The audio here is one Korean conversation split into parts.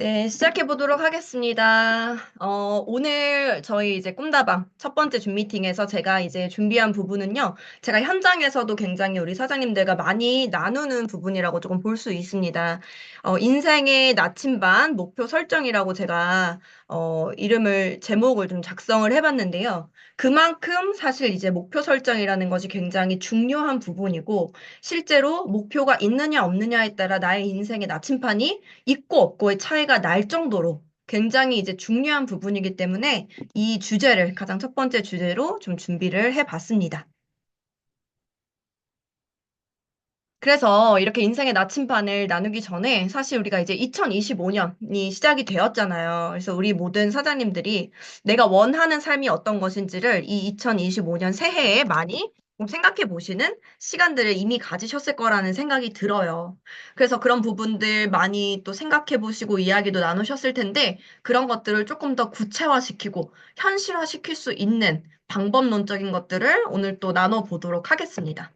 네, 시작해 보도록 하겠습니다. 오늘 저희 이제 꿈다방 첫 번째 줌 미팅에서 제가 이제 준비한 부분은요, 제가 현장에서도 굉장히 우리 사장님들과 많이 나누는 부분이라고 조금 볼 수 있습니다. 인생의 나침반 목표 설정이라고 제가, 제목을 좀 작성을 해봤는데요. 그만큼 사실 이제 목표 설정이라는 것이 굉장히 중요한 부분이고, 실제로 목표가 있느냐 없느냐에 따라 나의 인생의 나침반이 있고 없고의 차이가 날 정도로 굉장히 이제 중요한 부분이기 때문에 이 주제를 가장 첫 번째 주제로 좀 준비를 해봤습니다. 그래서 이렇게 인생의 나침반을 나누기 전에 사실 우리가 이제 2025년이 시작이 되었잖아요. 그래서 우리 모든 사장님들이 내가 원하는 삶이 어떤 것인지를 이 2025년 새해에 많이 좀 생각해 보시는 시간들을 이미 가지셨을 거라는 생각이 들어요. 그래서 그런 부분들 많이 또 생각해 보시고 이야기도 나누셨을 텐데 그런 것들을 조금 더 구체화시키고 현실화시킬 수 있는 방법론적인 것들을 오늘 또 나눠보도록 하겠습니다.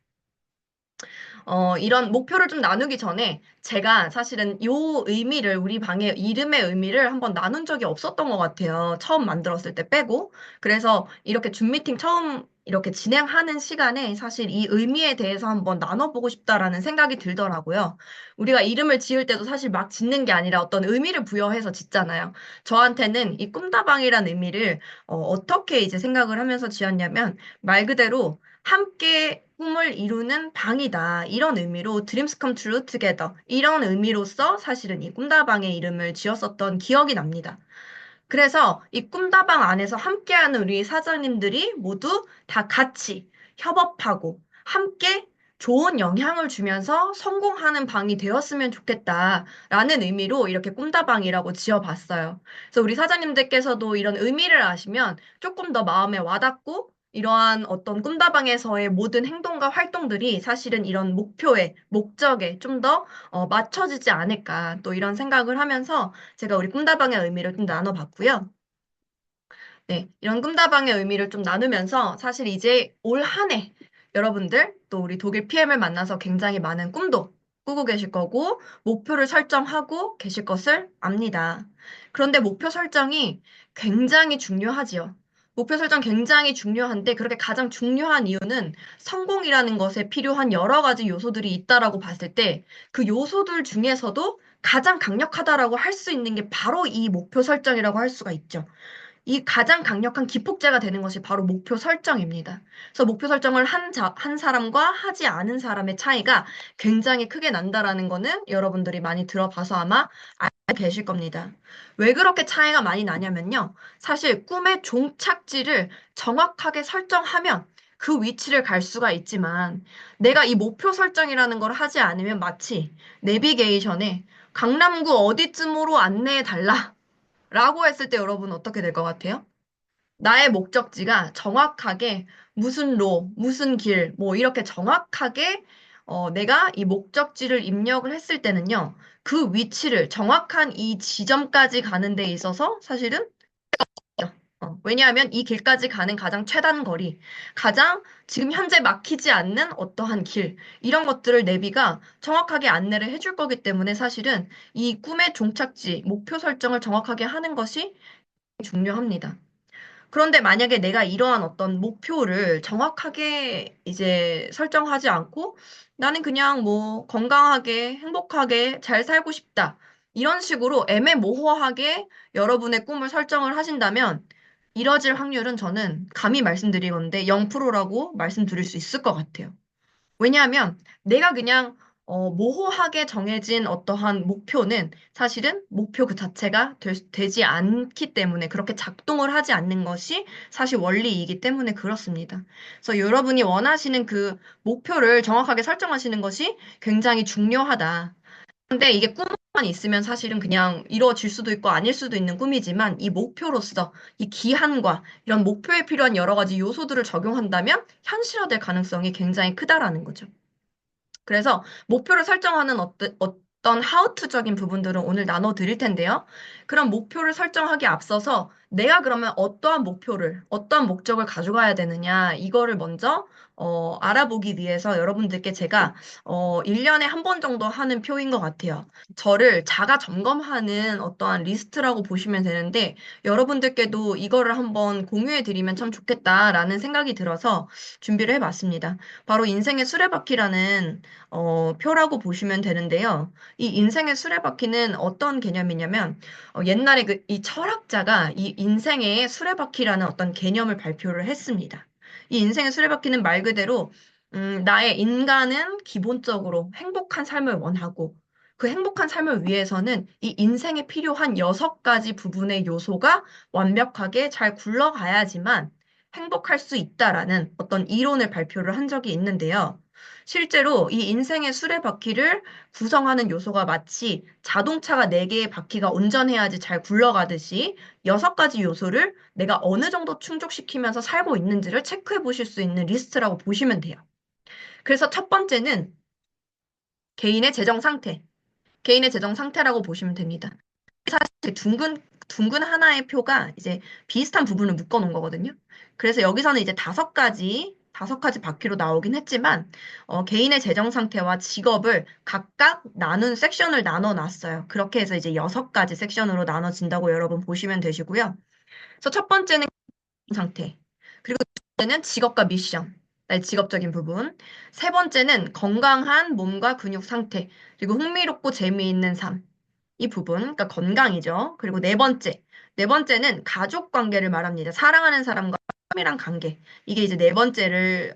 이런 목표를 좀 나누기 전에 제가 사실은 요 의미를, 우리 방의 이름의 의미를 한번 나눈 적이 없었던 것 같아요. 처음 만들었을 때 빼고. 그래서 이렇게 줌 미팅 처음 이렇게 진행하는 시간에 사실 이 의미에 대해서 한번 나눠보고 싶다라는 생각이 들더라고요. 우리가 이름을 지을 때도 사실 막 짓는 게 아니라 어떤 의미를 부여해서 짓잖아요. 저한테는 이 꿈다방이란 의미를 어떻게 이제 생각을 하면서 지었냐면 말 그대로 함께 꿈을 이루는 방이다. 이런 의미로 Dreams Come True Together. 이런 의미로서 사실은 이 꿈다방의 이름을 지었었던 기억이 납니다. 그래서 이 꿈다방 안에서 함께하는 우리 사장님들이 모두 다 같이 협업하고 함께 좋은 영향을 주면서 성공하는 방이 되었으면 좋겠다라는 의미로 이렇게 꿈다방이라고 지어봤어요. 그래서 우리 사장님들께서도 이런 의미를 아시면 조금 더 마음에 와닿고 이러한 어떤 꿈다방에서의 모든 행동과 활동들이 사실은 이런 목표에, 목적에 좀 더 맞춰지지 않을까 또 이런 생각을 하면서 제가 우리 꿈다방의 의미를 좀 나눠봤고요. 네, 이런 꿈다방의 의미를 좀 나누면서 사실 이제 올 한 해 여러분들 또 우리 독일 PM을 만나서 굉장히 많은 꿈도 꾸고 계실 거고 목표를 설정하고 계실 것을 압니다. 그런데 목표 설정이 굉장히 중요하지요. 목표 설정 굉장히 중요한데 그렇게 가장 중요한 이유는 성공이라는 것에 필요한 여러 가지 요소들이 있다라고 봤을 때 그 요소들 중에서도 가장 강력하다라고 할 수 있는 게 바로 이 목표 설정이라고 할 수가 있죠. 이 가장 강력한 기폭제가 되는 것이 바로 목표 설정입니다. 그래서 목표 설정을 한 사람과 하지 않은 사람의 차이가 굉장히 크게 난다라는 거는 여러분들이 많이 들어봐서 아마 알고 계실 겁니다. 왜 그렇게 차이가 많이 나냐면요. 사실 꿈의 종착지를 정확하게 설정하면 그 위치를 갈 수가 있지만 내가 이 목표 설정이라는 걸 하지 않으면 마치 내비게이션에 강남구 어디쯤으로 안내해 달라. 라고 했을 때 여러분 어떻게 될 것 같아요? 나의 목적지가 정확하게 무슨 로, 무슨 길, 뭐 이렇게 정확하게 내가 이 목적지를 입력을 했을 때는요, 그 위치를 정확한 이 지점까지 가는 데 있어서 사실은 왜냐하면 이 길까지 가는 가장 최단 거리, 가장 지금 현재 막히지 않는 어떠한 길, 이런 것들을 내비가 정확하게 안내를 해줄 거기 때문에 사실은 이 꿈의 종착지, 목표 설정을 정확하게 하는 것이 중요합니다. 그런데 만약에 내가 이러한 어떤 목표를 정확하게 이제 설정하지 않고 나는 그냥 뭐 건강하게, 행복하게 잘 살고 싶다. 이런 식으로 애매모호하게 여러분의 꿈을 설정을 하신다면 이뤄질 확률은 저는 감히 말씀드리건데 0%라고 말씀드릴 수 있을 것 같아요. 왜냐하면 내가 그냥 모호하게 정해진 어떠한 목표는 사실은 목표 그 자체가 되지 않기 때문에 그렇게 작동을 하지 않는 것이 사실 원리이기 때문에 그렇습니다. 그래서 여러분이 원하시는 그 목표를 정확하게 설정하시는 것이 굉장히 중요하다. 근데 이게 꿈만 있으면 사실은 그냥 이루어질 수도 있고 아닐 수도 있는 꿈이지만 이 목표로서 이 기한과 이런 목표에 필요한 여러 가지 요소들을 적용한다면 현실화될 가능성이 굉장히 크다라는 거죠. 그래서 목표를 설정하는 어떤 하우투적인 부분들은 오늘 나눠 드릴 텐데요. 그런 목표를 설정하기 앞서서 내가 그러면 어떠한 목표를, 어떠한 목적을 가져가야 되느냐, 이거를 먼저 알아보기 위해서 여러분들께 제가 1년에 한 번 정도 하는 표인 것 같아요. 저를 자가 점검하는 어떠한 리스트라고 보시면 되는데 여러분들께도 이거를 한번 공유해 드리면 참 좋겠다라는 생각이 들어서 준비를 해봤습니다. 바로 인생의 수레바퀴라는 표라고 보시면 되는데요. 이 인생의 수레바퀴는 어떤 개념이냐면 옛날에 이 철학자가 이 인생의 수레바퀴라는 어떤 개념을 발표를 했습니다. 이 인생의 수레바퀴는 말 그대로 나의 인간은 기본적으로 행복한 삶을 원하고 그 행복한 삶을 위해서는 이 인생에 필요한 6가지 부분의 요소가 완벽하게 잘 굴러가야지만 행복할 수 있다라는 어떤 이론을 발표를 한 적이 있는데요. 실제로 이 인생의 수레바퀴를 구성하는 요소가 마치 자동차가 4개의 바퀴가 온전해야지 잘 굴러가듯이 6가지 요소를 내가 어느 정도 충족시키면서 살고 있는지를 체크해 보실 수 있는 리스트라고 보시면 돼요. 그래서 첫 번째는 개인의 재정 상태. 개인의 재정 상태라고 보시면 됩니다. 사실 둥근 하나의 표가 이제 비슷한 부분을 묶어 놓은 거거든요. 그래서 여기서는 이제 5가지 바퀴로 나오긴 했지만, 개인의 재정 상태와 직업을 각각 나눈 섹션을 나눠 놨어요. 그렇게 해서 이제 6가지 섹션으로 나눠진다고 여러분 보시면 되시고요. 그래서 첫 번째는 상태. 그리고 두 번째는 직업과 미션, 나의 직업적인 부분. 세 번째는 건강한 몸과 근육 상태. 그리고 흥미롭고 재미있는 삶. 이 부분, 그러니까 건강이죠. 그리고 네 번째는 가족 관계를 말합니다. 사랑하는 사람과 사람이랑 관계. 이게 이제 네 번째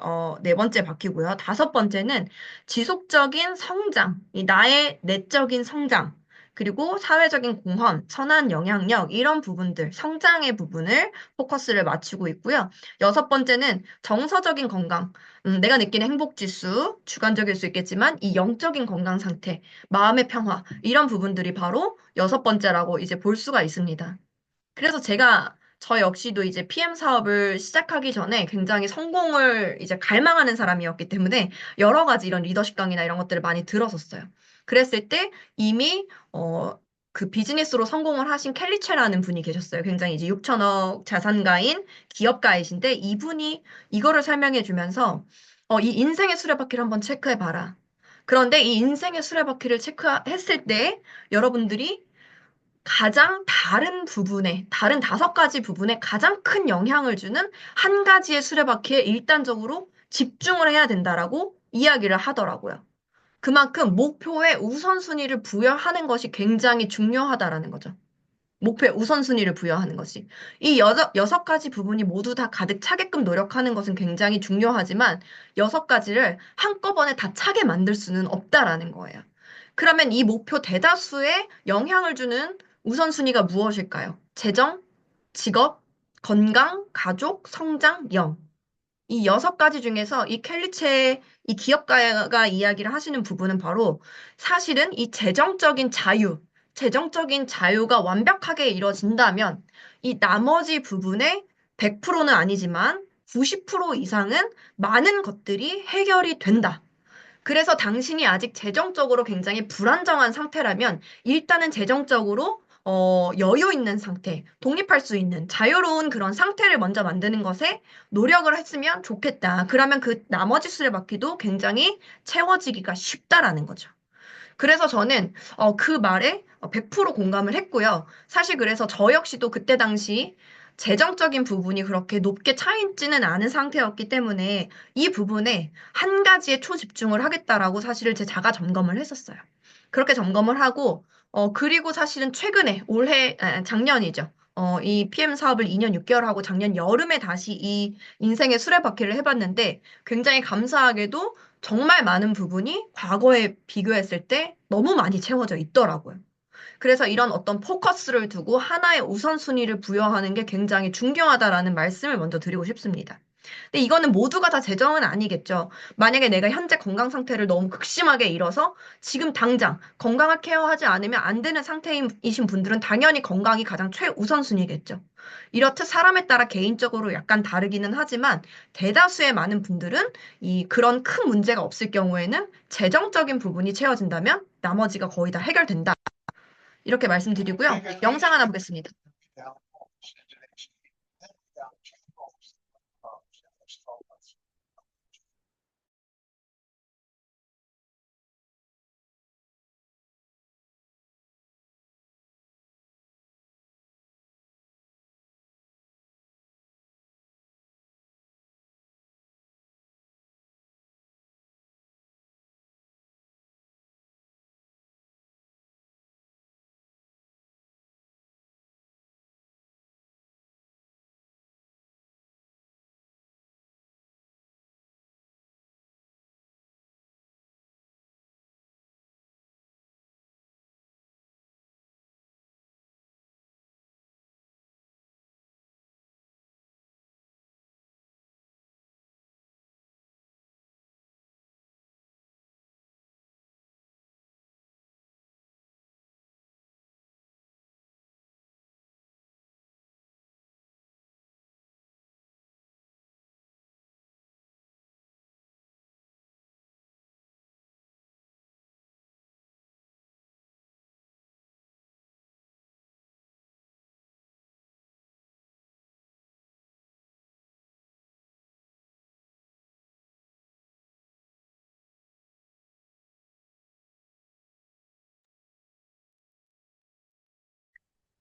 바뀌고요. 5번째는 지속적인 성장, 이 나의 내적인 성장. 그리고 사회적인 공헌, 선한 영향력, 이런 부분들, 성장의 부분을 포커스를 맞추고 있고요. 6번째는 정서적인 건강, 내가 느끼는 행복 지수, 주관적일 수 있겠지만, 이 영적인 건강 상태, 마음의 평화, 이런 부분들이 바로 6번째라고 이제 볼 수가 있습니다. 그래서 저 역시도 이제 PM 사업을 시작하기 전에 굉장히 성공을 이제 갈망하는 사람이었기 때문에 여러 가지 이런 리더십 강의나 이런 것들을 많이 들었었어요. 그랬을 때 이미, 그 비즈니스로 성공을 하신 켈리체라는 분이 계셨어요. 굉장히 이제 6천억 자산가인 기업가이신데 이분이 이거를 설명해 주면서 이 인생의 수레바퀴를 한번 체크해 봐라. 그런데 이 인생의 수레바퀴를 체크했을 때 여러분들이 가장 다른 5가지 부분에 가장 큰 영향을 주는 한 가지의 수레바퀴에 일단적으로 집중을 해야 된다라고 이야기를 하더라고요. 그만큼 목표에 우선순위를 부여하는 것이 굉장히 중요하다라는 거죠. 목표에 우선순위를 부여하는 것이. 이 6가지 부분이 모두 다 가득 차게끔 노력하는 것은 굉장히 중요하지만 6가지를 한꺼번에 다 차게 만들 수는 없다라는 거예요. 그러면 이 목표 대다수에 영향을 주는 우선순위가 무엇일까요? 재정, 직업, 건강, 가족, 성장, 영. 이 6가지 중에서 이 기업가가 이야기를 하시는 부분은 바로 사실은 이 재정적인 자유가 완벽하게 이루어진다면 이 나머지 부분의 100%는 아니지만 90% 이상은 많은 것들이 해결이 된다. 그래서 당신이 아직 재정적으로 굉장히 불안정한 상태라면 일단은 재정적으로 여유 있는 상태, 독립할 수 있는 자유로운 그런 상태를 먼저 만드는 것에 노력을 했으면 좋겠다. 그러면 그 나머지 수레바퀴도 굉장히 채워지기가 쉽다라는 거죠. 그래서 저는 그 말에 100% 공감을 했고요. 사실 그래서 저 역시도 그때 당시 재정적인 부분이 그렇게 높게 차 있지는 않은 상태였기 때문에 이 부분에 한 가지에 초집중을 하겠다라고 사실을 제 자가 점검을 했었어요. 그렇게 점검을 하고 그리고 사실은 최근에 작년이죠. 이 PM 사업을 2년 6개월 하고 작년 여름에 다시 이 인생의 수레바퀴를 해봤는데 굉장히 감사하게도 정말 많은 부분이 과거에 비교했을 때 너무 많이 채워져 있더라고요. 그래서 이런 어떤 포커스를 두고 하나의 우선순위를 부여하는 게 굉장히 중요하다라는 말씀을 먼저 드리고 싶습니다. 근데 이거는 모두가 다 재정은 아니겠죠. 만약에 내가 현재 건강 상태를 너무 극심하게 잃어서 지금 당장 건강을 케어하지 않으면 안 되는 상태이신 분들은 당연히 건강이 가장 최우선순위겠죠. 이렇듯 사람에 따라 개인적으로 약간 다르기는 하지만 대다수의 많은 분들은 그런 큰 문제가 없을 경우에는 재정적인 부분이 채워진다면 나머지가 거의 다 해결된다. 이렇게 말씀드리고요. 영상 하나 보겠습니다.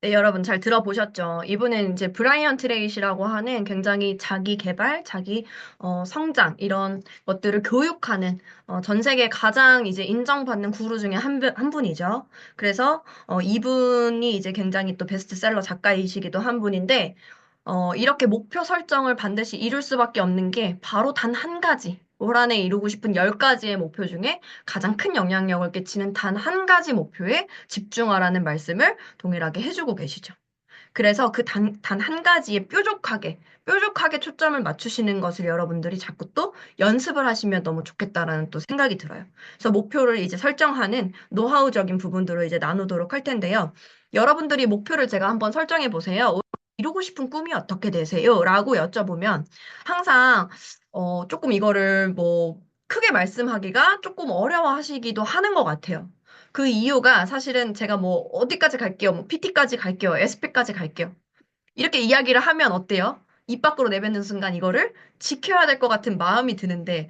네, 여러분 잘 들어보셨죠? 이분은 이제 브라이언 트레이시라고 하는 굉장히 자기 개발, 자기 성장 이런 것들을 교육하는 전 세계 가장 이제 인정받는 구루 중에 한 분이죠. 그래서 이분이 이제 굉장히 또 베스트셀러 작가이시기도 한 분인데 이렇게 목표 설정을 반드시 이룰 수밖에 없는 게 바로 단 한 가지. 올 한해 이루고 싶은 10가지의 목표 중에 가장 큰 영향력을 끼치는 단 한 가지 목표에 집중하라는 말씀을 동일하게 해주고 계시죠. 그래서 그 단 한 가지에 뾰족하게 초점을 맞추시는 것을 여러분들이 자꾸 또 연습을 하시면 너무 좋겠다라는 또 생각이 들어요. 그래서 목표를 이제 설정하는 노하우적인 부분들을 이제 나누도록 할 텐데요. 여러분들이 목표를 제가 한번 설정해 보세요. 이루고 싶은 꿈이 어떻게 되세요? 라고 여쭤보면 항상 조금 이거를 뭐 크게 말씀하기가 조금 어려워하시기도 하는 것 같아요. 그 이유가 사실은 제가 뭐 어디까지 갈게요, 뭐 PT까지 갈게요, SP까지 갈게요. 이렇게 이야기를 하면 어때요? 입 밖으로 내뱉는 순간 이거를 지켜야 될 것 같은 마음이 드는데,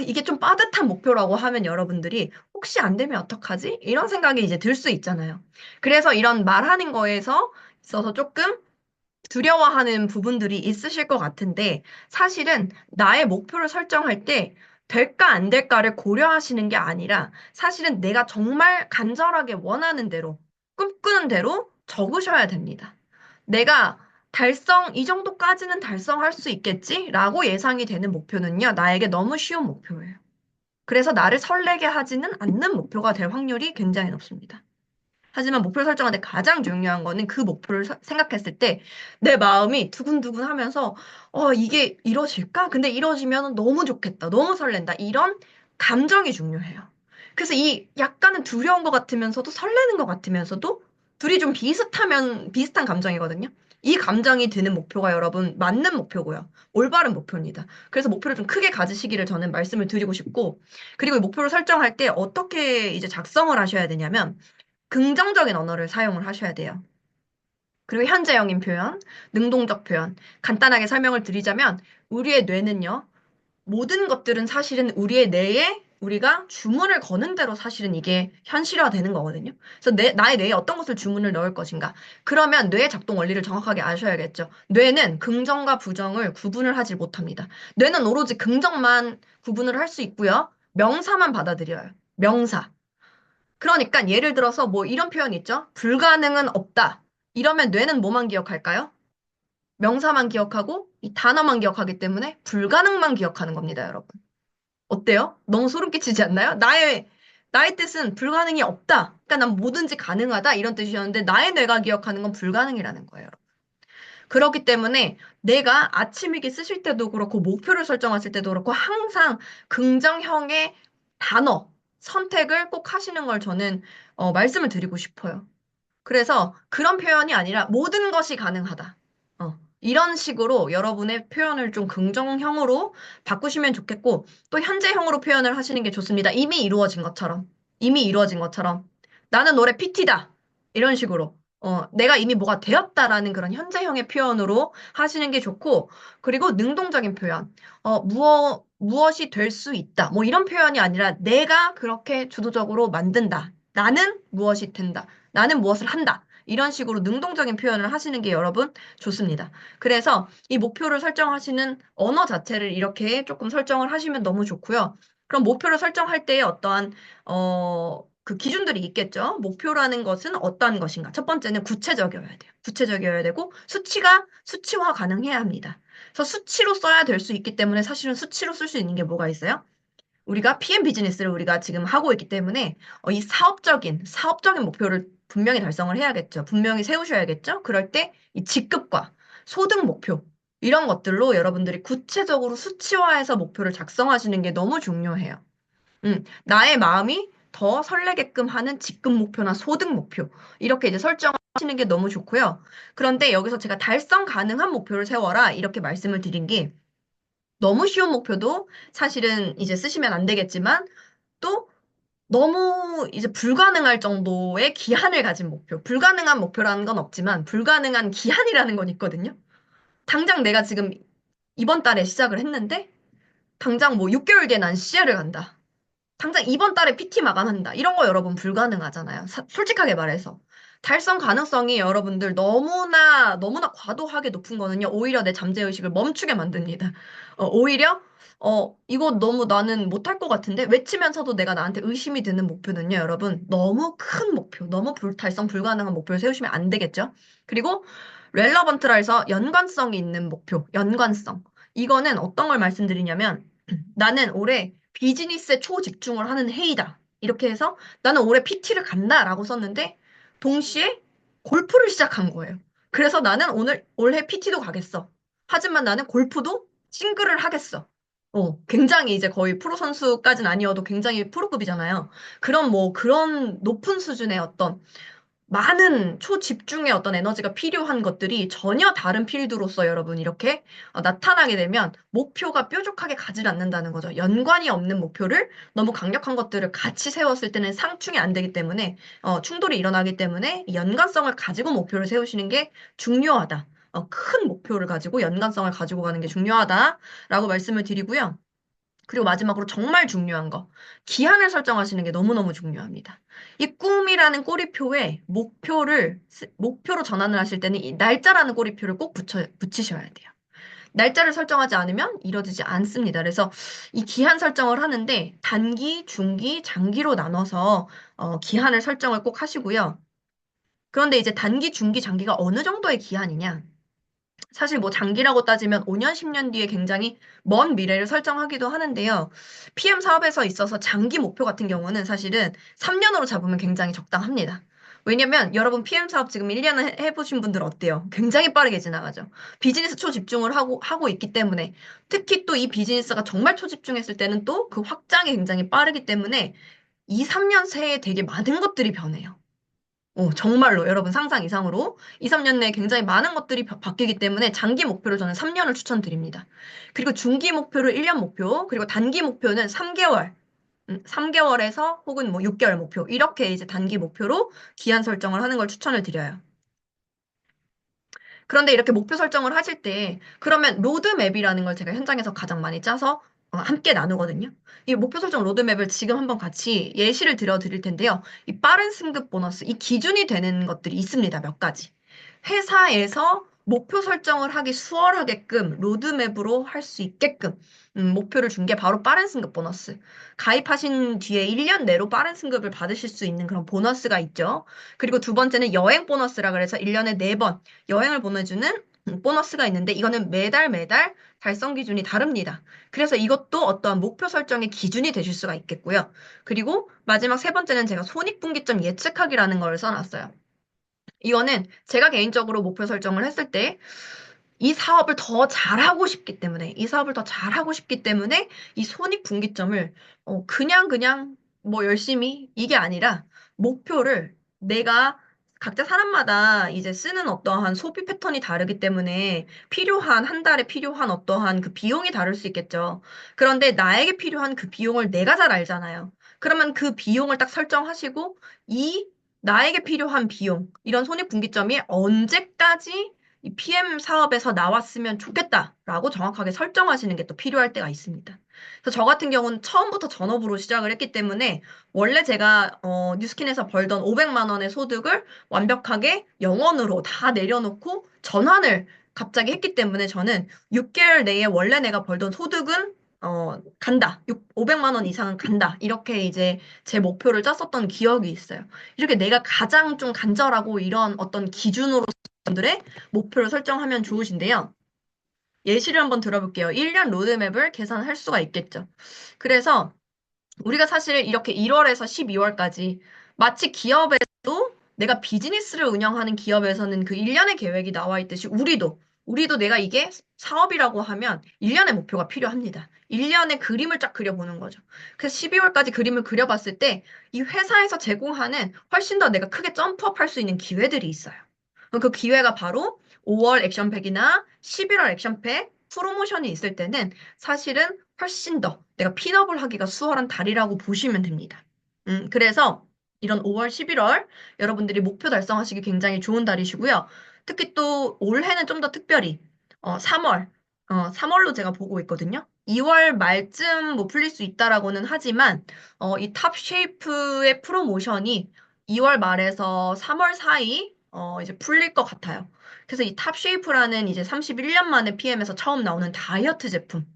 이게 좀 빠듯한 목표라고 하면 여러분들이 혹시 안 되면 어떡하지? 이런 생각이 이제 들 수 있잖아요. 그래서 이런 말하는 거에서 있어서 조금 두려워하는 부분들이 있으실 것 같은데 사실은 나의 목표를 설정할 때 될까 안 될까를 고려하시는 게 아니라 사실은 내가 정말 간절하게 원하는 대로 꿈꾸는 대로 적으셔야 됩니다. 내가 이 정도까지는 달성할 수 있겠지? 라고 예상이 되는 목표는요, 나에게 너무 쉬운 목표예요. 그래서 나를 설레게 하지는 않는 목표가 될 확률이 굉장히 높습니다. 하지만 목표를 설정할 때 가장 중요한 거는 그 목표를 생각했을 때 내 마음이 두근두근 하면서 이게 이루어질까? 근데 이루어지면 너무 좋겠다. 너무 설렌다. 이런 감정이 중요해요. 그래서 이 약간은 두려운 것 같으면서도 설레는 것 같으면서도 둘이 좀 비슷한 감정이거든요. 이 감정이 드는 목표가 여러분 맞는 목표고요. 올바른 목표입니다. 그래서 목표를 좀 크게 가지시기를 저는 말씀을 드리고 싶고, 그리고 이 목표를 설정할 때 어떻게 이제 작성을 하셔야 되냐면 긍정적인 언어를 사용을 하셔야 돼요. 그리고 현재형인 표현, 능동적 표현. 간단하게 설명을 드리자면, 우리의 뇌는요, 모든 것들은 사실은 우리의 뇌에 우리가 주문을 거는 대로 사실은 이게 현실화되는 거거든요. 그래서 나의 뇌에 어떤 것을 주문을 넣을 것인가. 그러면 뇌의 작동 원리를 정확하게 아셔야겠죠. 뇌는 긍정과 부정을 구분을 하지 못합니다. 뇌는 오로지 긍정만 구분을 할 수 있고요. 명사만 받아들여요. 명사. 그러니까 예를 들어서 뭐 이런 표현 있죠? 불가능은 없다. 이러면 뇌는 뭐만 기억할까요? 명사만 기억하고 이 단어만 기억하기 때문에 불가능만 기억하는 겁니다, 여러분. 어때요? 너무 소름 끼치지 않나요? 나의 뜻은 불가능이 없다. 그러니까 난 뭐든지 가능하다 이런 뜻이었는데 나의 뇌가 기억하는 건 불가능이라는 거예요. 그렇기 때문에 내가 아침일기 쓰실 때도 그렇고 목표를 설정하실 때도 그렇고 항상 긍정형의 단어 선택을 꼭 하시는 걸 저는 말씀을 드리고 싶어요. 그래서 그런 표현이 아니라 모든 것이 가능하다. 이런 식으로 여러분의 표현을 좀 긍정형으로 바꾸시면 좋겠고, 또 현재형으로 표현을 하시는 게 좋습니다. 이미 이루어진 것처럼. 이미 이루어진 것처럼. 나는 올해 PT다. 이런 식으로. 내가 이미 뭐가 되었다라는 그런 현재형의 표현으로 하시는 게 좋고, 그리고 능동적인 표현. 무엇이 될 수 있다. 뭐 이런 표현이 아니라 내가 그렇게 주도적으로 만든다. 나는 무엇이 된다. 나는 무엇을 한다. 이런 식으로 능동적인 표현을 하시는 게 여러분 좋습니다. 그래서 이 목표를 설정하시는 언어 자체를 이렇게 조금 설정을 하시면 너무 좋고요. 그럼 목표를 설정할 때의 어떠한 그 기준들이 있겠죠. 목표라는 것은 어떠한 것인가? 첫 번째는 구체적이어야 돼요. 구체적이어야 되고 수치화 가능해야 합니다. 그래서 수치로 써야 될 수 있기 때문에 사실은 수치로 쓸 수 있는 게 뭐가 있어요? 우리가 PM 비즈니스를 우리가 지금 하고 있기 때문에 이 사업적인 목표를 분명히 달성을 해야겠죠. 분명히 세우셔야겠죠. 그럴 때 이 직급과 소득 목표 이런 것들로 여러분들이 구체적으로 수치화해서 목표를 작성하시는 게 너무 중요해요. 나의 마음이 더 설레게끔 하는 직급 목표나 소득 목표 이렇게 이제 설정하시는 게 너무 좋고요. 그런데 여기서 제가 달성 가능한 목표를 세워라 이렇게 말씀을 드린 게 너무 쉬운 목표도 사실은 이제 쓰시면 안 되겠지만 또 너무 이제 불가능할 정도의 기한을 가진 목표. 불가능한 목표라는 건 없지만 불가능한 기한이라는 건 있거든요. 당장 내가 지금 이번 달에 시작을 했는데 당장 뭐 6개월 뒤에 난 시야를 간다. 당장 이번 달에 PT 마감한다. 이런 거 여러분 불가능하잖아요. 솔직하게 말해서. 달성 가능성이 여러분들 너무나 과도하게 높은 거는요. 오히려 내 잠재의식을 멈추게 만듭니다. 오히려, 이거 너무 나는 못할 것 같은데? 외치면서도 내가 나한테 의심이 드는 목표는요, 여러분. 너무 큰 목표, 너무 달성 불가능한 목표를 세우시면 안 되겠죠? 그리고, 렐러번트라 해서 연관성이 있는 목표, 연관성. 이거는 어떤 걸 말씀드리냐면, 나는 올해 비즈니스에 초집중을 하는 해이다. 이렇게 해서 나는 올해 PT를 간다라고 썼는데 동시에 골프를 시작한 거예요. 그래서 나는 올해 PT도 가겠어. 하지만 나는 골프도 싱글을 하겠어. 굉장히 이제 거의 프로 선수까지는 아니어도 굉장히 프로급이잖아요. 그런 높은 수준의 어떤 많은 초집중의 어떤 에너지가 필요한 것들이 전혀 다른 필드로서 여러분 이렇게 나타나게 되면 목표가 뾰족하게 가지 않는다는 거죠. 연관이 없는 목표를 너무 강력한 것들을 같이 세웠을 때는 상충이 안 되기 때문에 충돌이 일어나기 때문에 이 연관성을 가지고 목표를 세우시는 게 중요하다. 큰 목표를 가지고 연관성을 가지고 가는 게 중요하다라고 말씀을 드리고요. 그리고 마지막으로 정말 중요한 거. 기한을 설정하시는 게 너무너무 중요합니다. 이 꿈이라는 꼬리표에 목표로 전환을 하실 때는 이 날짜라는 꼬리표를 꼭 붙이셔야 돼요. 날짜를 설정하지 않으면 이루어지지 않습니다. 그래서 이 기한 설정을 하는데 단기, 중기, 장기로 나눠서 기한을 설정을 꼭 하시고요. 그런데 이제 단기, 중기, 장기가 어느 정도의 기한이냐? 사실 뭐 장기라고 따지면 5년, 10년 뒤에 굉장히 먼 미래를 설정하기도 하는데요. PM 사업에서 있어서 장기 목표 같은 경우는 사실은 3년으로 잡으면 굉장히 적당합니다. 왜냐면 여러분 PM 사업 지금 1년 해보신 분들 어때요? 굉장히 빠르게 지나가죠. 비즈니스 초집중을 하고 있기 때문에 특히 또 이 비즈니스가 정말 초집중했을 때는 또 그 확장이 굉장히 빠르기 때문에 2, 3년 새에 되게 많은 것들이 변해요. 정말로 여러분 상상 이상으로 2, 3년 내에 굉장히 많은 것들이 바뀌기 때문에 장기 목표를 저는 3년을 추천드립니다. 그리고 중기 목표를 1년 목표, 그리고 단기 목표는 3개월, 3개월에서 혹은 뭐 6개월 목표, 이렇게 이제 단기 목표로 기한 설정을 하는 걸 추천을 드려요. 그런데 이렇게 목표 설정을 하실 때, 그러면 로드맵이라는 걸 제가 현장에서 가장 많이 짜서 함께 나누거든요. 이 목표 설정 로드맵을 지금 한번 같이 예시를 들어 드릴 텐데요. 이 빠른 승급 보너스, 이 기준이 되는 것들이 있습니다. 몇 가지. 회사에서 목표 설정을 하기 수월하게끔 로드맵으로 할 수 있게끔 목표를 준 게 바로 빠른 승급 보너스. 가입하신 뒤에 1년 내로 빠른 승급을 받으실 수 있는 그런 보너스가 있죠. 그리고 두 번째는 여행 보너스라 그래서 1년에 4번 여행을 보내주는 보너스가 있는데 이거는 매달 매달 달성 기준이 다릅니다. 그래서 이것도 어떠한 목표 설정의 기준이 되실 수가 있겠고요. 그리고 마지막 세 번째는 제가 손익분기점 예측하기라는 걸 써놨어요. 이거는 제가 개인적으로 목표 설정을 했을 때 이 사업을 더 잘하고 싶기 때문에, 이 사업을 더 잘하고 싶기 때문에 이 손익분기점을 그냥 뭐 열심히 이게 아니라 목표를 내가 각자 사람마다 이제 쓰는 어떠한 소비 패턴이 다르기 때문에 한 달에 필요한 어떠한 그 비용이 다를 수 있겠죠. 그런데 나에게 필요한 그 비용을 내가 잘 알잖아요. 그러면 그 비용을 딱 설정하시고 이 나에게 필요한 비용, 이런 손익분기점이 언제까지 이 PM 사업에서 나왔으면 좋겠다라고 정확하게 설정하시는 게 또 필요할 때가 있습니다. 그래서 저 같은 경우는 처음부터 전업으로 시작을 했기 때문에 원래 제가 뉴스킨에서 벌던 500만 원의 소득을 완벽하게 영원으로 다 내려놓고 전환을 갑자기 했기 때문에 저는 6개월 내에 원래 내가 벌던 소득은 간다. 500만 원 이상은 간다. 이렇게 이제 제 목표를 짰었던 기억이 있어요. 이렇게 내가 가장 좀 간절하고 이런 어떤 기준으로 분들의 목표를 설정하면 좋으신데요. 예시를 한번 들어볼게요. 1년 로드맵을 계산할 수가 있겠죠. 그래서 우리가 사실 이렇게 1월에서 12월까지 마치 기업에도 내가 비즈니스를 운영하는 기업에서는 그 1년의 계획이 나와 있듯이 우리도 내가 이게 사업이라고 하면 1년의 목표가 필요합니다. 1년의 그림을 쫙 그려보는 거죠. 그래서 12월까지 그림을 그려봤을 때 이 회사에서 제공하는 훨씬 더 내가 크게 점프업 할 수 있는 기회들이 있어요. 그 기회가 바로 5월 액션팩이나 11월 액션팩 프로모션이 있을 때는 사실은 훨씬 더 내가 핀업을 하기가 수월한 달이라고 보시면 됩니다. 그래서 이런 5월, 11월 여러분들이 목표 달성하시기 굉장히 좋은 달이시고요. 특히 또 올해는 좀 더 특별히 3월, 3월로 제가 보고 있거든요. 2월 말쯤 뭐 풀릴 수 있다라고는 하지만, 이 탑 쉐이프의 프로모션이 2월 말에서 3월 사이, 이제 풀릴 것 같아요. 그래서 이 탑 쉐이프라는 이제 31년 만에 PM에서 처음 나오는 다이어트 제품.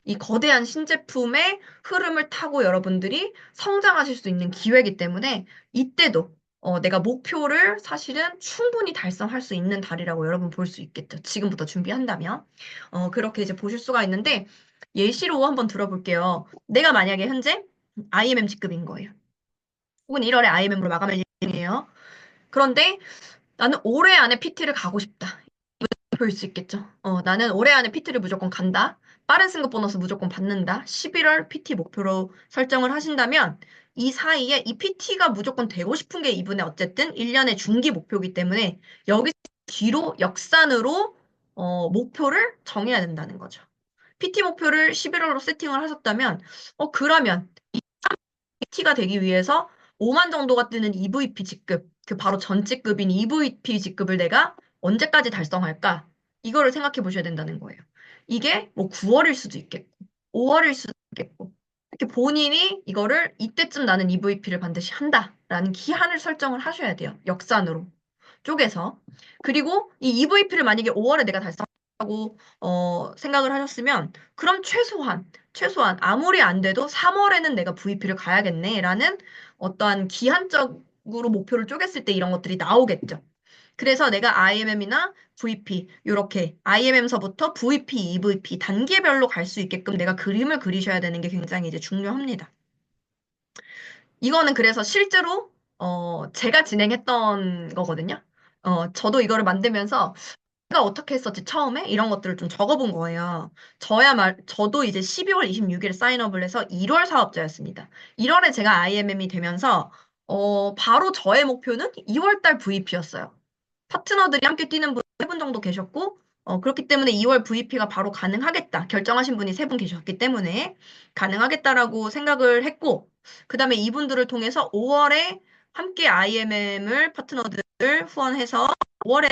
이 거대한 신제품의 흐름을 타고 여러분들이 성장하실 수 있는 기회이기 때문에 이때도 내가 목표를 사실은 충분히 달성할 수 있는 달이라고 여러분 볼 수 있겠죠. 지금부터 준비한다면. 그렇게 이제 보실 수가 있는데 예시로 한번 들어볼게요. 내가 만약에 현재 IMM 직급인 거예요. 혹은 1월에 IMM으로 마감할 예정이에요. 그런데 나는 올해 안에 PT를 가고 싶다. 볼 수 있겠죠. 나는 올해 안에 PT를 무조건 간다. 빠른 승급 보너스 무조건 받는다. 11월 PT 목표로 설정을 하신다면 이 사이에 이 PT가 무조건 되고 싶은 게 이분의 어쨌든 1년의 중기 목표이기 때문에 여기 뒤로 역산으로 목표를 정해야 된다는 거죠. PT 목표를 11월로 세팅을 하셨다면 그러면 PT가 되기 위해서 5만 정도가 뜨는 EVP 직급, 그 바로 전직급인 EVP 직급을 내가 언제까지 달성할까? 이거를 생각해 보셔야 된다는 거예요. 이게 뭐 9월일 수도 있겠고, 5월일 수도 있겠고, 이렇게 본인이 이거를 이때쯤 나는 EVP를 반드시 한다라는 기한을 설정을 하셔야 돼요. 역산으로 쪼개서. 그리고 이 EVP를 만약에 5월에 내가 달성하고 생각을 하셨으면 그럼 최소한 아무리 안 돼도 3월에는 내가 VP를 가야겠네라는 어떠한 기한적으로 목표를 쪼갰을 때 이런 것들이 나오겠죠. 그래서 내가 IMM이나 VP 이렇게 IMM서부터 VP, EVP 단계별로 갈 수 있게끔 내가 그림을 그리셔야 되는 게 굉장히 이제 중요합니다. 이거는 그래서 실제로 제가 진행했던 거거든요. 저도 이거를 만들면서 내가 어떻게 했었지, 처음에? 이런 것들을 좀 적어본 거예요. 저도 이제 12월 26일 사인업을 해서 1월 사업자였습니다. 1월에 제가 IMM이 되면서, 바로 저의 목표는 2월 달 VP였어요. 파트너들이 함께 뛰는 분 3분 정도 계셨고, 그렇기 때문에 2월 VP가 바로 가능하겠다. 결정하신 분이 3분 계셨기 때문에 가능하겠다라고 생각을 했고, 그 다음에 이분들을 통해서 5월에 함께 IMM을 파트너들 후원해서 5월에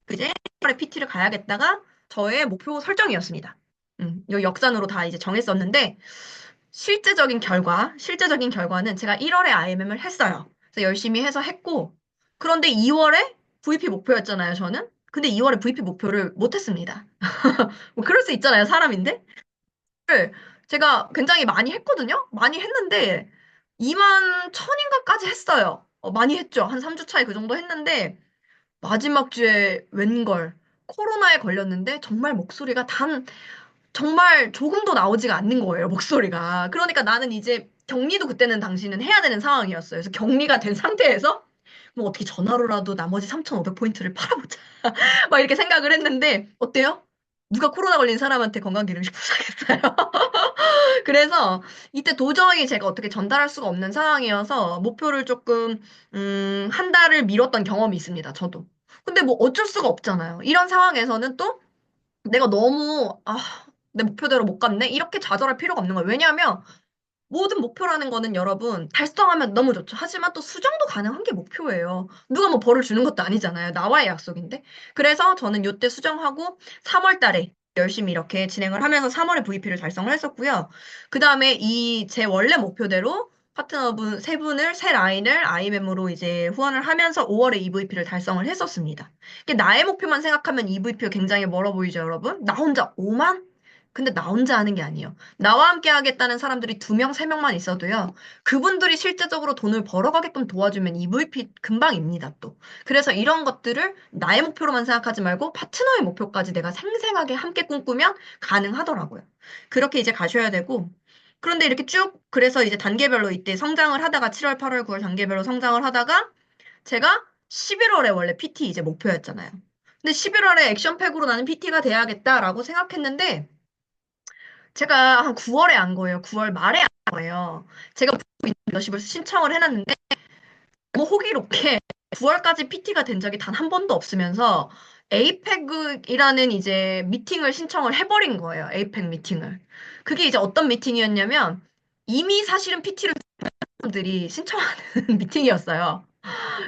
그제 1월에 PT를 가야겠다가 저의 목표 설정이었습니다. 이 역산으로 다 이제 정했었는데, 실제적인 결과는 제가 1월에 IMM을 했어요. 그래서 열심히 해서 했고, 그런데 2월에 VP 목표였잖아요, 저는. 근데 2월에 VP 목표를 못했습니다. 뭐 그럴 수 있잖아요, 사람인데. 를 제가 굉장히 많이 했거든요? 많이 했는데, 2만 천인가까지 했어요. 많이 했죠. 한 3주 차에 그 정도 했는데, 마지막 주에 웬걸 코로나에 걸렸는데 정말 목소리가 정말 조금도 나오지가 않는 거예요, 목소리가. 그러니까 나는 이제 격리도 그때는 당시는 해야 되는 상황이었어요. 그래서 격리가 된 상태에서 뭐 어떻게 전화로라도 나머지 3,500포인트를 팔아보자. 막 이렇게 생각을 했는데 어때요? 누가 코로나 걸린 사람한테 건강기능식 부탁했어요. 그래서 이때 도저히 제가 어떻게 전달할 수가 없는 상황이어서 목표를 조금, 한 달을 미뤘던 경험이 있습니다, 저도. 근데 뭐 어쩔 수가 없잖아요. 이런 상황에서는 또 내가 너무, 내 목표대로 못 갔네? 이렇게 좌절할 필요가 없는 거예요. 왜냐하면 모든 목표라는 거는 여러분 달성하면 너무 좋죠. 하지만 또 수정도 가능한 게 목표예요. 누가 뭐 벌을 주는 것도 아니잖아요. 나와의 약속인데. 그래서 저는 요때 수정하고 3월 달에 열심히 이렇게 진행을 하면서 3월에 VP를 달성을 했었고요. 그 다음에 이 제 원래 목표대로 파트너분 세 분을 세 라인을 IMM으로 이제 후원을 하면서 5월에 EVP를 달성을 했었습니다. 이게 나의 목표만 생각하면 EVP가 굉장히 멀어 보이죠, 여러분? 나 혼자 5만? 근데 나 혼자 하는 게 아니에요. 나와 함께 하겠다는 사람들이 두 명, 세 명만 있어도요. 그분들이 실제적으로 돈을 벌어가게끔 도와주면 EVP 금방입니다, 또. 그래서 이런 것들을 나의 목표로만 생각하지 말고 파트너의 목표까지 내가 생생하게 함께 꿈꾸면 가능하더라고요. 그렇게 이제 가셔야 되고. 그런데 이렇게 쭉, 그래서 이제 단계별로 이때 성장을 하다가 7월, 8월, 9월 단계별로 성장을 하다가 제가 11월에 원래 PT 이제 목표였잖아요. 근데 11월에 액션팩으로 나는 PT가 돼야겠다라고 생각했는데 제가 한 9월에 안 거예요. 9월 말에 안 거예요. 제가 멤버십을 신청을 해놨는데 너무 호기롭게 9월까지 PT가 된 적이 단 한 번도 없으면서 에이펙이라는 이제 미팅을 신청을 해버린 거예요. 에이펙 미팅을. 그게 이제 어떤 미팅이었냐면 이미 사실은 PT를 사람들이 신청하는 미팅이었어요.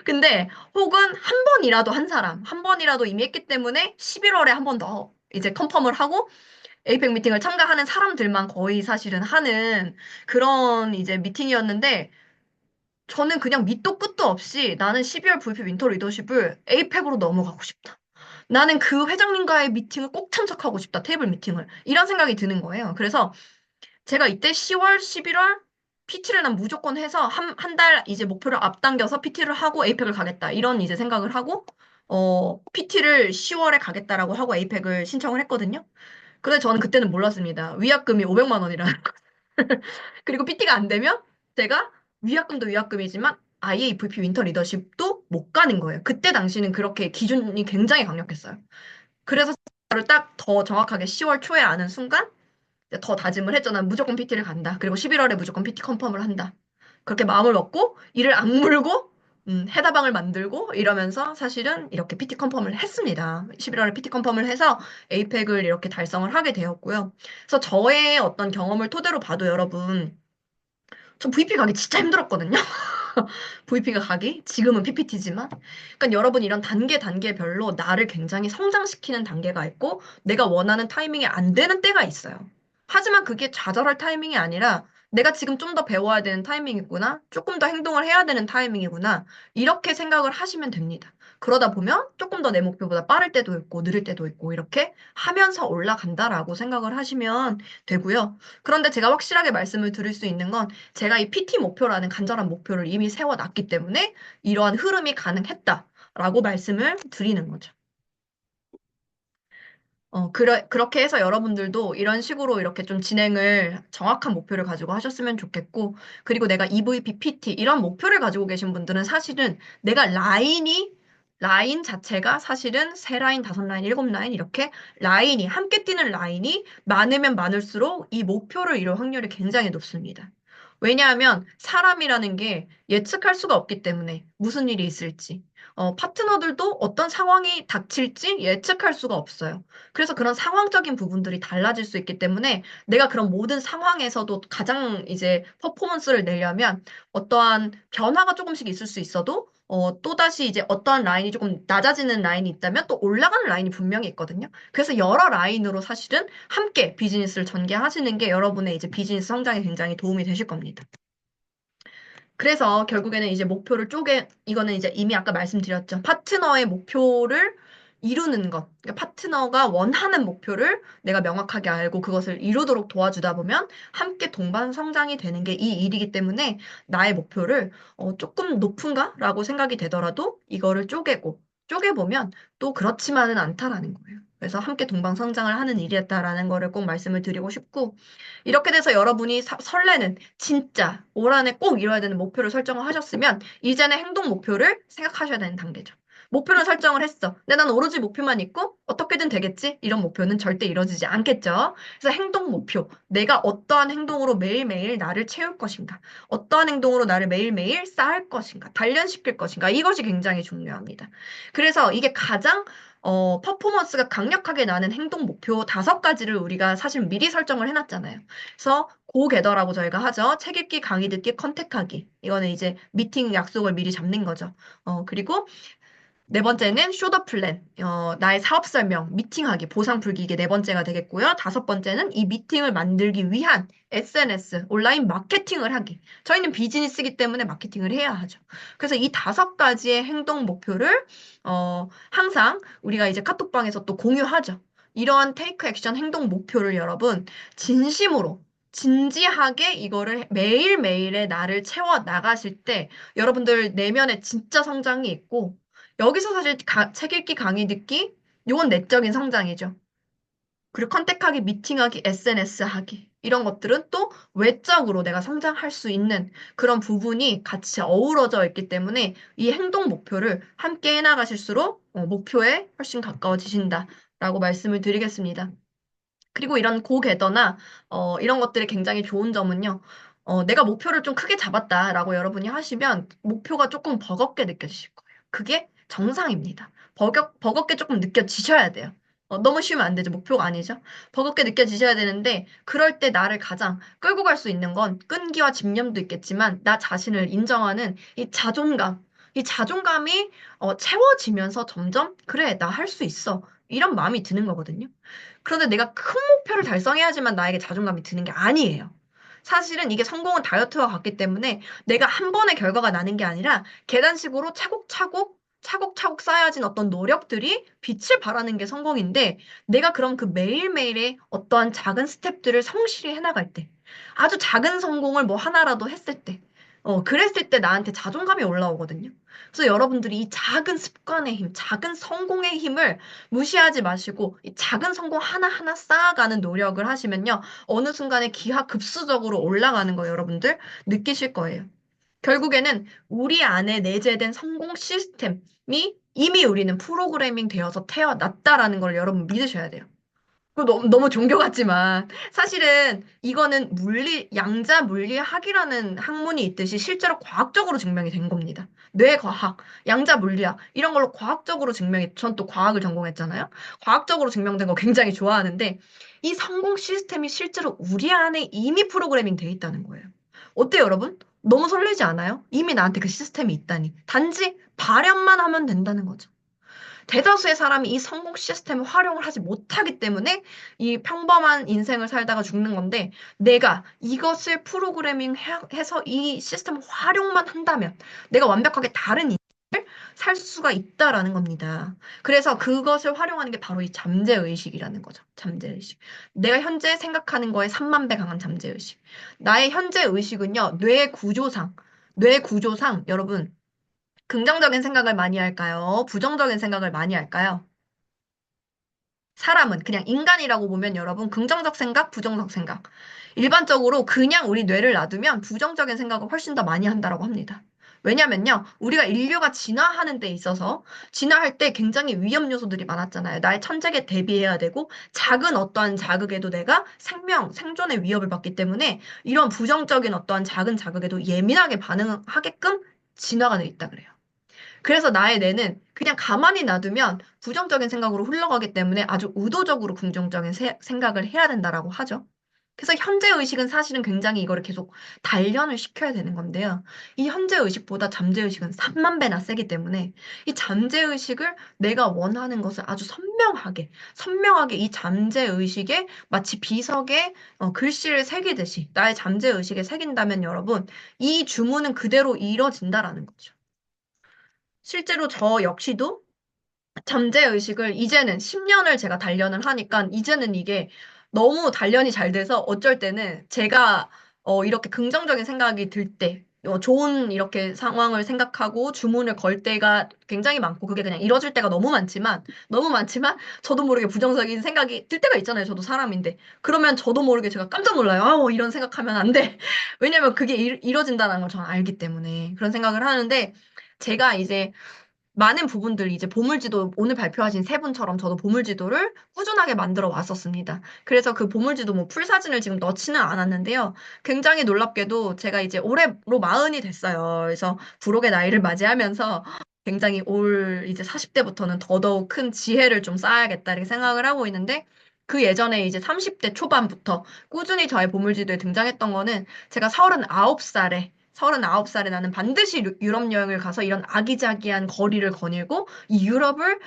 근데 혹은 한 번이라도 한 사람, 한 번이라도 이미 했기 때문에 11월에 한 번 더 이제 컨펌을 하고 에이펙 미팅을 참가하는 사람들만 거의 사실은 하는 그런 이제 미팅이었는데 저는 그냥 밑도 끝도 없이 나는 12월 VP 윈터 리더십을 에이펙으로 넘어가고 싶다. 나는 그 회장님과의 미팅을 꼭 참석하고 싶다. 테이블 미팅을. 이런 생각이 드는 거예요. 그래서 제가 이때 10월, 11월 PT를 난 무조건 해서 한 달 이제 목표를 앞당겨서 PT를 하고 에이펙을 가겠다. 이런 이제 생각을 하고, PT를 10월에 가겠다라고 하고 에이펙을 신청을 했거든요. 근데 저는 그때는 몰랐습니다. 위약금이 500만 원이라는 거. 그리고 PT가 안 되면 제가 위약금도 위약금이지만 IAVP 윈터 리더십도 못 가는 거예요. 그때 당시는 그렇게 기준이 굉장히 강력했어요. 그래서 저를 딱 더 정확하게 10월 초에 아는 순간 이제 더 다짐을 했죠. 난 무조건 PT를 간다. 그리고 11월에 무조건 PT 컨펌을 한다. 그렇게 마음을 먹고 이를 악물고 해다방을 만들고 이러면서 사실은 이렇게 PT 컨펌을 했습니다. 11월에 PT 컨펌을 해서 에이펙을 이렇게 달성을 하게 되었고요. 그래서 저의 어떤 경험을 토대로 봐도 여러분, 전 VP 가기 진짜 힘들었거든요. VP가 가기? 지금은 PPT지만. 그러니까 여러분 이런 단계별로 나를 굉장히 성장시키는 단계가 있고 내가 원하는 타이밍이 안 되는 때가 있어요. 하지만 그게 좌절할 타이밍이 아니라 내가 지금 좀 더 배워야 되는 타이밍이구나. 조금 더 행동을 해야 되는 타이밍이구나. 이렇게 생각을 하시면 됩니다. 그러다 보면 조금 더 내 목표보다 빠를 때도 있고 느릴 때도 있고 이렇게 하면서 올라간다라고 생각을 하시면 되고요. 그런데 제가 확실하게 말씀을 드릴 수 있는 건 제가 이 PT 목표라는 간절한 목표를 이미 세워놨기 때문에 이러한 흐름이 가능했다라고 말씀을 드리는 거죠. 그렇게 해서 여러분들도 이런 식으로 이렇게 좀 진행을 정확한 목표를 가지고 하셨으면 좋겠고, 그리고 내가 EVP, PT, 이런 목표를 가지고 계신 분들은 사실은 내가 라인 자체가 사실은 세 라인, 다섯 라인, 일곱 라인, 이렇게 라인이, 함께 뛰는 라인이 많으면 많을수록 이 목표를 이룰 확률이 굉장히 높습니다. 왜냐하면 사람이라는 게 예측할 수가 없기 때문에 무슨 일이 있을지, 파트너들도 어떤 상황이 닥칠지 예측할 수가 없어요. 그래서 그런 상황적인 부분들이 달라질 수 있기 때문에 내가 그런 모든 상황에서도 가장 이제 퍼포먼스를 내려면 어떠한 변화가 조금씩 있을 수 있어도 또다시 이제 어떠한 라인이 조금 낮아지는 라인이 있다면 또 올라가는 라인이 분명히 있거든요. 그래서 여러 라인으로 사실은 함께 비즈니스를 전개하시는 게 여러분의 이제 비즈니스 성장에 굉장히 도움이 되실 겁니다. 그래서 결국에는 이제 이거는 이제 이미 아까 말씀드렸죠. 파트너의 목표를 이루는 것. 그러니까 파트너가 원하는 목표를 내가 명확하게 알고 그것을 이루도록 도와주다 보면 함께 동반 성장이 되는 게 이 일이기 때문에 나의 목표를 조금 높은가라고 생각이 되더라도 이거를 쪼개보면 또 그렇지만은 않다라는 거예요. 그래서 함께 동반 성장을 하는 일이었다라는 거를 꼭 말씀을 드리고 싶고, 이렇게 돼서 여러분이 설레는 진짜 올 한해 꼭 이뤄야 되는 목표를 설정을 하셨으면 이제는 행동 목표를 생각하셔야 되는 단계죠. 목표는 설정을 했어. 근데 난 오로지 목표만 있고 어떻게든 되겠지? 이런 목표는 절대 이루어지지 않겠죠. 그래서 행동 목표. 내가 어떠한 행동으로 매일매일 나를 채울 것인가? 어떠한 행동으로 나를 매일매일 쌓을 것인가? 단련시킬 것인가? 이것이 굉장히 중요합니다. 그래서 이게 가장 퍼포먼스가 강력하게 나는 행동 목표 5가지를 우리가 사실 미리 설정을 해놨잖아요. 그래서 고개더라고 저희가 하죠. 책 읽기, 강의 듣기, 컨택하기. 이거는 이제 미팅 약속을 미리 잡는 거죠. 그리고 네 번째는 쇼더 플랜, 나의 사업 설명, 미팅하기, 보상 불기 이게 네 번째가 되겠고요. 다섯 번째는 이 미팅을 만들기 위한 SNS, 온라인 마케팅을 하기. 저희는 비즈니스이기 때문에 마케팅을 해야 하죠. 그래서 이 5가지의 행동 목표를 항상 우리가 이제 카톡방에서 또 공유하죠. 이러한 테이크 액션 행동 목표를 여러분 진심으로 진지하게 이거를 매일매일의 나를 채워 나가실 때 여러분들 내면에 진짜 성장이 있고 여기서 사실 책 읽기, 강의 듣기, 요건 내적인 성장이죠. 그리고 컨택하기, 미팅하기, SNS 하기. 이런 것들은 또 외적으로 내가 성장할 수 있는 그런 부분이 같이 어우러져 있기 때문에 이 행동 목표를 함께 해나가실수록 목표에 훨씬 가까워지신다라고 말씀을 드리겠습니다. 그리고 이런 고개더나 이런 것들이 굉장히 좋은 점은요. 내가 목표를 좀 크게 잡았다라고 여러분이 하시면 목표가 조금 버겁게 느껴지실 거예요. 그게 정상입니다. 버겁게 조금 느껴지셔야 돼요. 너무 쉬우면 안 되죠. 목표가 아니죠. 버겁게 느껴지셔야 되는데 그럴 때 나를 가장 끌고 갈 수 있는 건 끈기와 집념도 있겠지만 나 자신을 인정하는 이 자존감. 이 자존감이 채워지면서 점점 그래, 나 할 수 있어. 이런 마음이 드는 거거든요. 그런데 내가 큰 목표를 달성해야지만 나에게 자존감이 드는 게 아니에요. 사실은 이게 성공은 다이어트와 같기 때문에 내가 한 번의 결과가 나는 게 아니라 계단식으로 차곡차곡 쌓여진 어떤 노력들이 빛을 발하는 게 성공인데 내가 그럼 그 매일매일의 어떠한 작은 스텝들을 성실히 해나갈 때 아주 작은 성공을 뭐 하나라도 했을 때 그랬을 때 나한테 자존감이 올라오거든요. 그래서 여러분들이 이 작은 습관의 힘, 작은 성공의 힘을 무시하지 마시고 이 작은 성공 하나하나 쌓아가는 노력을 하시면요. 어느 순간에 기하급수적으로 올라가는 거 여러분들 느끼실 거예요. 결국에는 우리 안에 내재된 성공 시스템이 이미 우리는 프로그래밍 되어서 태어났다라는 걸 여러분 믿으셔야 돼요. 너무 종교 같지만 사실은 이거는 양자 물리학이라는 학문이 있듯이 실제로 과학적으로 증명이 된 겁니다. 뇌과학, 양자 물리학 이런 걸로 과학적으로 전 또 과학을 전공했잖아요. 과학적으로 증명된 거 굉장히 좋아하는데 이 성공 시스템이 실제로 우리 안에 이미 프로그래밍 돼 있다는 거예요. 어때요, 여러분? 너무 설레지 않아요? 이미 나한테 그 시스템이 있다니. 단지 발현만 하면 된다는 거죠. 대다수의 사람이 이 성공 시스템을 활용을 하지 못하기 때문에 이 평범한 인생을 살다가 죽는 건데 내가 이것을 프로그래밍 해서 이 시스템을 활용만 한다면 내가 완벽하게 다른 인생을 살 수가 있다라는 겁니다. 그래서 그것을 활용하는 게 바로 이 잠재의식이라는 거죠. 잠재의식. 내가 현재 생각하는 거에 3만 배 강한 잠재의식. 나의 현재 의식은요, 뇌 구조상, 여러분, 긍정적인 생각을 많이 할까요? 부정적인 생각을 많이 할까요? 사람은 그냥 인간이라고 보면 여러분 긍정적 생각, 부정적 생각. 일반적으로 그냥 우리 뇌를 놔두면 부정적인 생각을 훨씬 더 많이 한다라고 합니다. 왜냐면요, 우리가 인류가 진화하는 데 있어서 진화할 때 굉장히 위험 요소들이 많았잖아요. 나의 천적에 대비해야 되고 작은 어떠한 자극에도 내가 생존의 위협을 받기 때문에 이런 부정적인 어떠한 작은 자극에도 예민하게 반응하게끔 진화가 돼 있다 그래요. 그래서 나의 뇌는 그냥 가만히 놔두면 부정적인 생각으로 흘러가기 때문에 아주 의도적으로 긍정적인 생각을 해야 된다라고 하죠. 그래서 현재 의식은 사실은 굉장히 이거를 계속 단련을 시켜야 되는 건데요. 이 현재 의식보다 잠재 의식은 3만 배나 세기 때문에 이 잠재 의식을 내가 원하는 것을 아주 선명하게 이 잠재 의식에 마치 비석에 글씨를 새기듯이 나의 잠재 의식에 새긴다면 여러분, 이 주문은 그대로 이뤄진다라는 거죠. 실제로 저 역시도 잠재의식을 이제는 10년을 제가 단련을 하니까 이제는 이게 너무 단련이 잘 돼서 어쩔 때는 제가 이렇게 긍정적인 생각이 들 때, 좋은 이렇게 상황을 생각하고 주문을 걸 때가 굉장히 많고 그게 그냥 이뤄질 때가 너무 많지만 저도 모르게 부정적인 생각이 들 때가 있잖아요. 저도 사람인데. 그러면 저도 모르게 제가 깜짝 놀라요. 이런 생각하면 안 돼. 왜냐면 그게 이뤄진다는 걸 저는 알기 때문에 그런 생각을 하는데 제가 이제 많은 부분들 이제 보물지도 오늘 발표하신 세 분처럼 저도 보물지도를 꾸준하게 만들어 왔었습니다. 그래서 그 보물지도 뭐 풀사진을 지금 넣지는 않았는데요. 굉장히 놀랍게도 제가 이제 올해로 40이 됐어요. 그래서 부록의 나이를 맞이하면서 굉장히 올 이제 40대부터는 더더욱 큰 지혜를 좀 쌓아야겠다 이렇게 생각을 하고 있는데 그 예전에 이제 30대 초반부터 꾸준히 저의 보물지도에 등장했던 거는 제가 39살에 나는 반드시 유럽 여행을 가서 이런 아기자기한 거리를 거닐고 이 유럽을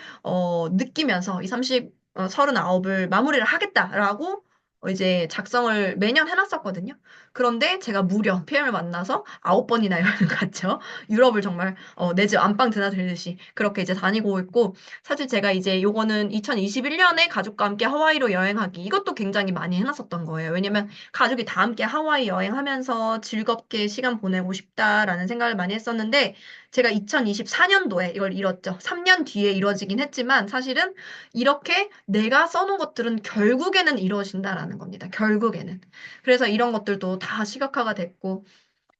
느끼면서 이 39을 마무리를 하겠다라고 이제 작성을 매년 해놨었거든요. 그런데 제가 무려 PM을 만나서 9번이나 여행을 갔죠. 유럽을 정말 내 집 안방 드나들듯이 그렇게 이제 다니고 있고 사실 제가 이제 요거는 2021년에 가족과 함께 하와이로 여행하기 이것도 굉장히 많이 해놨었던 거예요. 왜냐면 가족이 다 함께 하와이 여행하면서 즐겁게 시간 보내고 싶다라는 생각을 많이 했었는데, 제가 2024년도에 이걸 이뤘죠. 3년 뒤에 이뤄지긴 했지만, 사실은 이렇게 내가 써놓은 것들은 결국에는 이루어진다라는 겁니다. 결국에는. 그래서 이런 것들도 다 시각화가 됐고,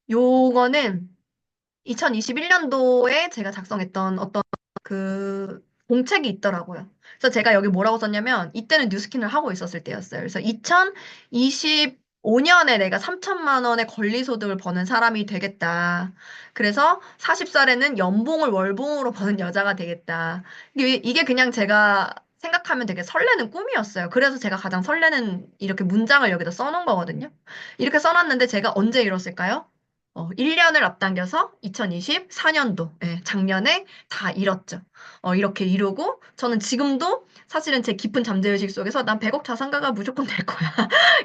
요거는 2021년도에 제가 작성했던 어떤 그 공책이 있더라고요. 그래서 제가 여기 뭐라고 썼냐면 이때는 뉴스킨을 하고 있었을 때였어요. 그래서 2025년에 내가 3천만 원의 권리소득을 버는 사람이 되겠다. 그래서 40살에는 연봉을 월봉으로 버는 여자가 되겠다. 이게 그냥 제가 생각하면 되게 설레는 꿈이었어요. 그래서 제가 가장 설레는 이렇게 문장을 여기다 써놓은 거거든요. 이렇게 써놨는데 제가 언제 이뤘을까요? 1년을 앞당겨서 2024년도, 예, 작년에 다 이뤘죠. 이렇게 이루고, 저는 지금도 사실은 제 깊은 잠재의식 속에서 난 100억 자산가가 무조건 될 거야.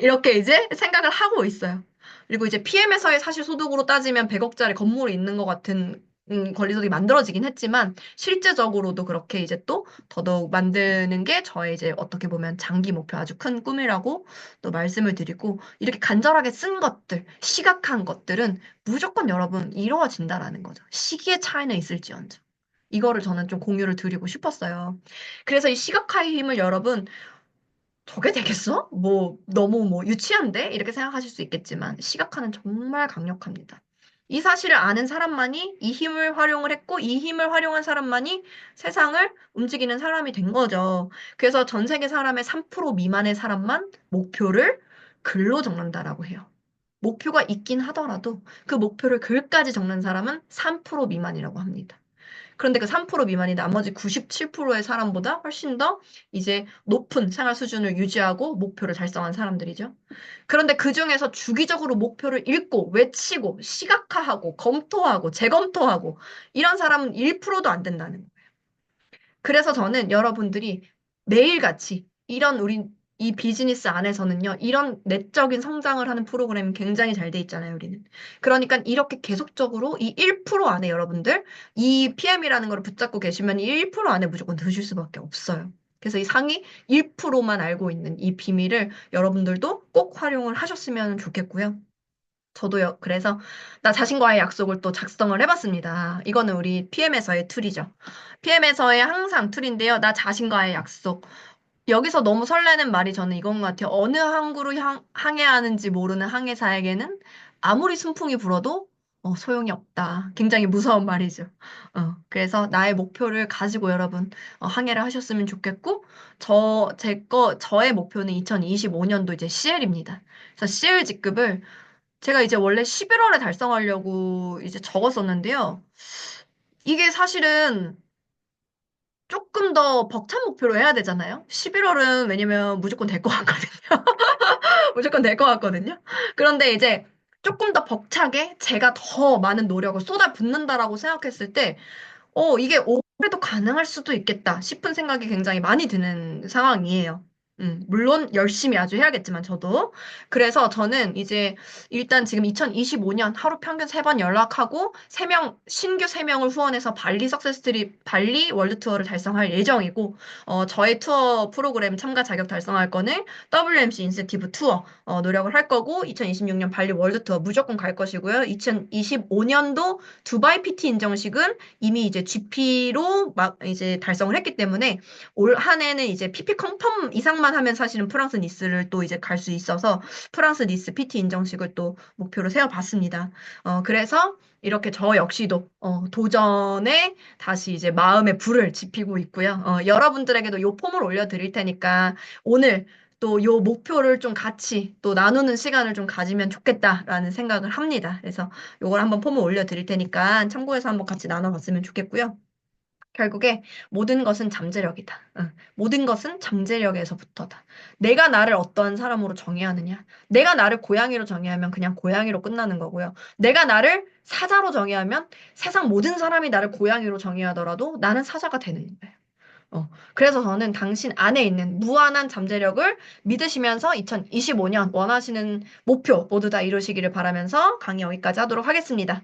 이렇게 이제 생각을 하고 있어요. 그리고 이제 PM에서의 사실 소득으로 따지면 100억짜리 건물이 있는 것 같은 권리소득이 만들어지긴 했지만 실제적으로도 그렇게 이제 또 더더욱 만드는 게 저의 이제 어떻게 보면 장기 목표 아주 큰 꿈이라고 또 말씀을 드리고 이렇게 간절하게 쓴 것들, 시각한 것들은 무조건 여러분 이루어진다라는 거죠. 시기의 차이는 있을지언정. 이거를 저는 좀 공유를 드리고 싶었어요. 그래서 이 시각화의 힘을 여러분 저게 되겠어? 뭐, 너무 뭐, 유치한데? 이렇게 생각하실 수 있겠지만, 시각화는 정말 강력합니다. 이 사실을 아는 사람만이 이 힘을 활용을 했고, 이 힘을 활용한 사람만이 세상을 움직이는 사람이 된 거죠. 그래서 전 세계 사람의 3% 미만의 사람만 목표를 글로 적는다라고 해요. 목표가 있긴 하더라도 그 목표를 글까지 적는 사람은 3% 미만이라고 합니다. 그런데 그 3% 미만이 나머지 97%의 사람보다 훨씬 더 이제 높은 생활 수준을 유지하고 목표를 달성한 사람들이죠. 그런데 그 중에서 주기적으로 목표를 읽고 외치고 시각화하고 검토하고 재검토하고 이런 사람은 1%도 안 된다는 거예요. 그래서 저는 여러분들이 매일같이 이런 우리 이 비즈니스 안에서는요, 이런 내적인 성장을 하는 프로그램이 굉장히 잘 돼 있잖아요, 우리는. 그러니까 이렇게 계속적으로 이 1% 안에 여러분들, 이 PM이라는 걸 붙잡고 계시면 이 1% 안에 무조건 드실 수밖에 없어요. 그래서 이 상위 1%만 알고 있는 이 비밀을 여러분들도 꼭 활용을 하셨으면 좋겠고요. 저도요. 그래서 나 자신과의 약속을 또 작성을 해봤습니다. 이거는 우리 PM에서의 툴이죠. PM에서의 항상 툴인데요. 나 자신과의 약속. 여기서 너무 설레는 말이 저는 이건 것 같아요. 어느 항구로 항해야 하는지 모르는 항해사에게는 아무리 순풍이 불어도 소용이 없다. 굉장히 무서운 말이죠. 그래서 나의 목표를 가지고 여러분 항해를 하셨으면 좋겠고, 저의 목표는 2025년도 이제 CL입니다. 그래서 CL 직급을 제가 이제 원래 11월에 달성하려고 이제 적었었는데요. 이게 사실은 조금 더 벅찬 목표로 해야 되잖아요. 11월은 왜냐면 무조건 될 것 같거든요. 무조건 될 것 같거든요. 그런데 이제 조금 더 벅차게 제가 더 많은 노력을 쏟아붓는다라고 생각했을 때 이게 올해도 가능할 수도 있겠다 싶은 생각이 굉장히 많이 드는 상황이에요. 물론 열심히 아주 해야겠지만 저도. 그래서 저는 이제 일단 지금 2025년 하루 평균 3번 연락하고 신규 3명을 후원해서 발리 석세스트립, 발리 월드 투어를 달성할 예정이고, 저의 투어 프로그램 참가 자격 달성할 거는 WMC 인센티브 투어, 노력을 할 거고, 2026년 발리 월드 투어 무조건 갈 것이고요. 2025년도 두바이 PT 인정식은 이미 이제 GP로 막 이제 달성을 했기 때문에 올 한 해는 이제 PP 컨펌 이상만 하면 사실은 프랑스 니스를 또 이제 갈 수 있어서 프랑스 니스 PT 인정식을 또 목표로 세워봤습니다. 그래서 이렇게 저 역시도 도전에 다시 이제 마음의 불을 지피고 있고요. 여러분들에게도 요 폼을 올려드릴 테니까 오늘 또 요 목표를 좀 같이 또 나누는 시간을 좀 가지면 좋겠다라는 생각을 합니다. 그래서 요걸 한번 폼을 올려드릴 테니까 참고해서 한번 같이 나눠봤으면 좋겠고요. 결국에 모든 것은 잠재력이다. 응. 모든 것은 잠재력에서부터다. 내가 나를 어떠한 사람으로 정의하느냐. 내가 나를 고양이로 정의하면 그냥 고양이로 끝나는 거고요. 내가 나를 사자로 정의하면 세상 모든 사람이 나를 고양이로 정의하더라도 나는 사자가 되는 거예요. 그래서 저는 당신 안에 있는 무한한 잠재력을 믿으시면서 2025년 원하시는 목표 모두 다 이루시기를 바라면서 강의 여기까지 하도록 하겠습니다.